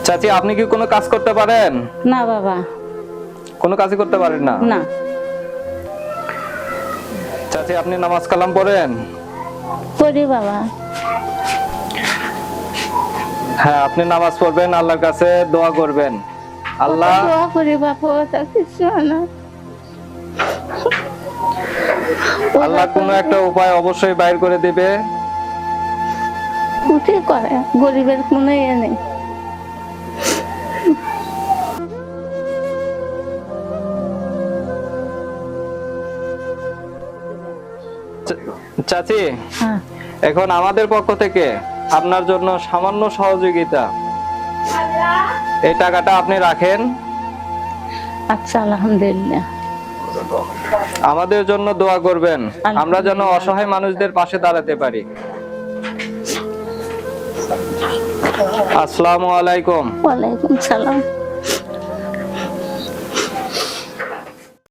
চাচি, আপনি কি কোনো কাজ করতে পারেন? না বাবা, কোনো কাজই করতে পারেন না? না। চাচি, আপনি নামাজ কালাম পড়েন? করি বাবা। হ্যাঁ, আপনি নামাজ পড়বেন, আল্লাহর কাছে দোয়া করবেন। আল্লাহ দোয়া করি বাবা, তা কিছু না। আল্লাহ কোনো একটা উপায় অবশ্যই বাইর করে দিবে। উঠে করে, গরিবের কোনো ইয়ে নেই। চাচি, হ্যাঁ, এখন আমাদের পক্ষ থেকে আপনার জন্য সামান্য সহযোগিতা, এই টাকাটা আপনি রাখেন। আচ্ছা, আলহামদুলিল্লাহ। আমাদের জন্য দোয়া করবেন, আমরা যেন অসহায় মানুষদের পাশে দাঁড়াতে পারি। আসসালামু আলাইকুম। ওয়ালাইকুম সালাম।